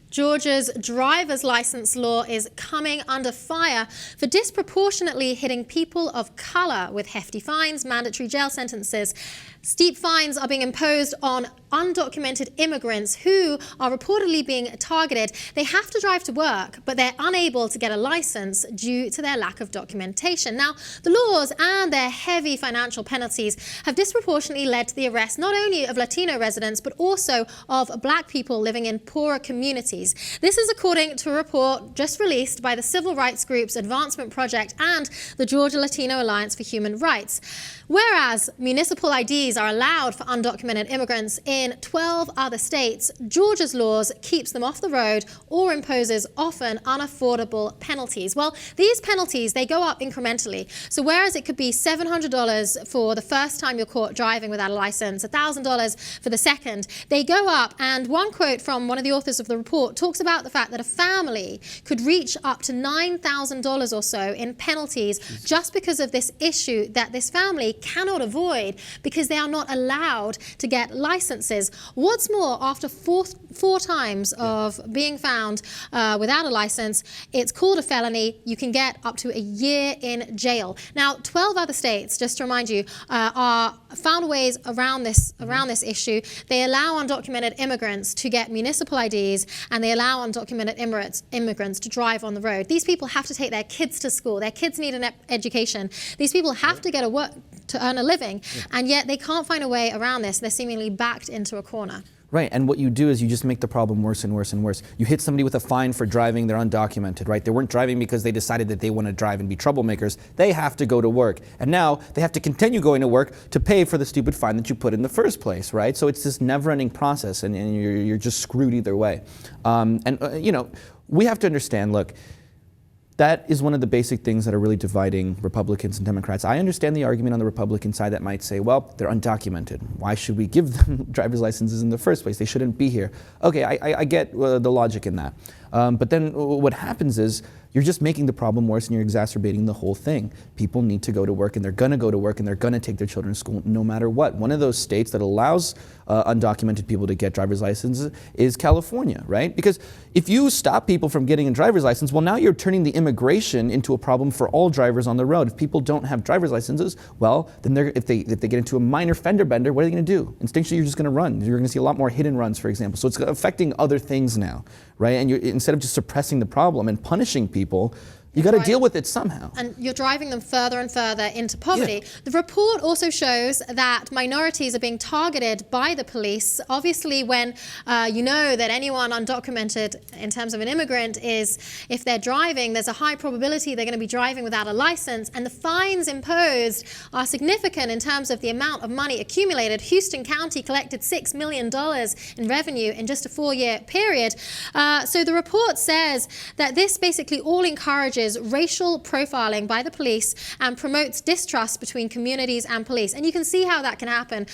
Georgia's driver's license law is coming under fire for disproportionately hitting people of color with hefty fines, mandatory jail sentences. Steep fines are being imposed on undocumented immigrants who are reportedly being targeted. They have to drive to work, but they're unable to get a license due to their lack of documentation. Now, the laws and their heavy financial penalties have disproportionately led to the arrest not only of Latino residents, but also of black people living in poorer communities. This is according to a report just released by the civil rights groups Advancement Project and the Georgia Latino Alliance for Human Rights. Whereas municipal IDs are allowed for undocumented immigrants in 12 other states, Georgia's laws keeps them off the road or imposes often unaffordable penalties. Well, these penalties, they go up incrementally. So whereas it could be $700 for the first time you're caught driving without a license, $1,000 for the second, they go up. And one quote from one of the authors of the report talks about the fact that a family could reach up to $9,000 or so in penalties just because of this issue that this family cannot avoid because they are not allowed to get licenses. What's more, after four times of being found without a license, it's called a felony. You can get up to a year in jail. Now, 12 other states, just to remind you, are found ways around this issue. They allow undocumented immigrants to get municipal IDs, and they allow undocumented immigrants to drive on the road. These people have to take their kids to school. Their kids need an education. These people have to get a work to earn a living, and yet they can't find a way around this. They're seemingly backed into a corner. Right, and what you do is you just make the problem worse and worse and worse. You hit somebody with a fine for driving, they're undocumented, right? They weren't driving because they decided that they want to drive and be troublemakers. They have to go to work. And now they have to continue going to work to pay for the stupid fine that you put in the first place, right? So it's this never-ending process, and you're just screwed either way. You know, we have to understand, look, that is one of the basic things that are really dividing Republicans and Democrats. I understand the argument on the Republican side that might say, well, they're undocumented. Why should we give them driver's licenses in the first place? They shouldn't be here. Okay, I get the logic in that. But then what happens is you're just making the problem worse and you're exacerbating the whole thing. People need to go to work, and they're going to go to work, and they're going to take their children to school no matter what. One of those states that allows undocumented people to get driver's licenses is California, right? Because if you stop people from getting a driver's license, well, now you're turning the immigration into a problem for all drivers on the road. If people don't have driver's licenses, well, then if they get into a minor fender bender, what are they going to do? Instinctually, you're just going to run. You're going to see a lot more hit and runs, for example. So it's affecting other things now, right? And instead of just suppressing the problem and punishing people, you got to deal with it somehow. And you're driving them further and further into poverty. Yeah. The report also shows that minorities are being targeted by the police. Obviously, when you know that anyone undocumented in terms of an immigrant is, if they're driving, there's a high probability they're going to be driving without a license. And the fines imposed are significant in terms of the amount of money accumulated. Houston County collected $6 million in revenue in just a 4-year period. So the report says that this basically all encourages racial profiling by the police and promotes distrust between communities and police. And you can see how that can happen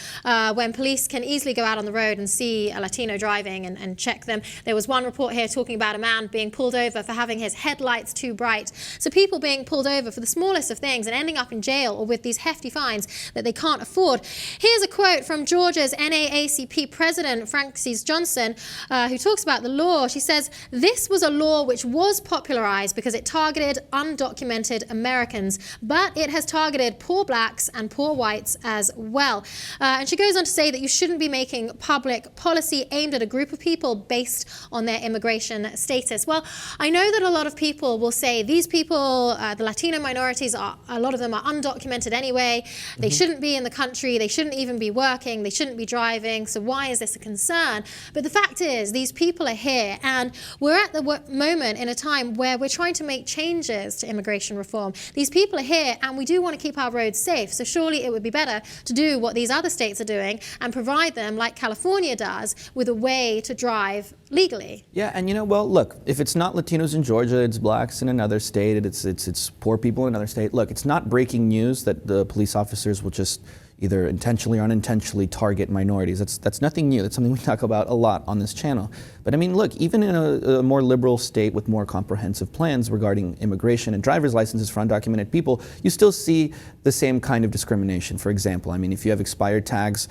when police can easily go out on the road and see a Latino driving and check them. There was one report here talking about a man being pulled over for having his headlights too bright. So people being pulled over for the smallest of things and ending up in jail or with these hefty fines that they can't afford. Here's a quote from Georgia's NAACP president, Frances Johnson, who talks about the law. She says, "This was a law which was popularized because it targeted undocumented Americans, but it has targeted poor blacks and poor whites as well." And she goes on to say that you shouldn't be making public policy aimed at a group of people based on their immigration status. Well, I know that a lot of people will say these people, the Latino minorities, a lot of them are undocumented anyway. They shouldn't be in the country. They shouldn't even be working. They shouldn't be driving. So why is this a concern? But the fact is, these people are here, and we're at the moment in a time where we're trying to make changes to immigration reform. These people are here, and we do want to keep our roads safe. So surely it would be better to do what these other states are doing and provide them, like California does, with a way to drive legally. Yeah, and you know, well, look, if it's not Latinos in Georgia, it's blacks in another state, it's poor people in another state. Look, it's not breaking news that the police officers will just, either intentionally or unintentionally target minorities. That's nothing new. That's something we talk about a lot on this channel. But I mean, look, even in a more liberal state with more comprehensive plans regarding immigration and driver's licenses for undocumented people, you still see the same kind of discrimination. For example, I mean, if you have expired tags,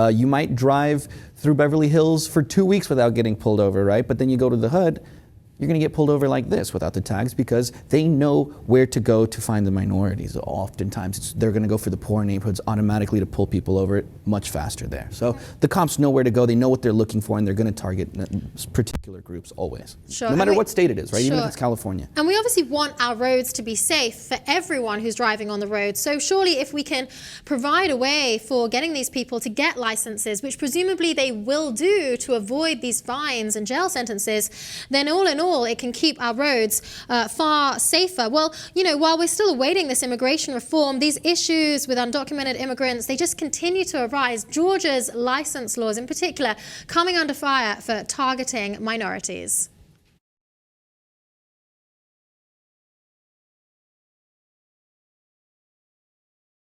you might drive through Beverly Hills for 2 weeks without getting pulled over, right? But then you go to the hood, you're going to get pulled over like this without the tags because they know where to go to find the minorities. Oftentimes, they're going to go for the poor neighborhoods automatically to pull people over much faster there. So the cops know where to go, they know what they're looking for, and they're going to target particular groups always. Sure. No matter what state it is, right? Sure. Even if it's California. And we obviously want our roads to be safe for everyone who's driving on the road. So surely if we can provide a way for getting these people to get licenses, which presumably they will do to avoid these fines and jail sentences, then all in all, it can keep our roads far safer. Well, you know, while we're still awaiting this immigration reform, these issues with undocumented immigrants, they just continue to arise. Georgia's license laws in particular coming under fire for targeting minorities.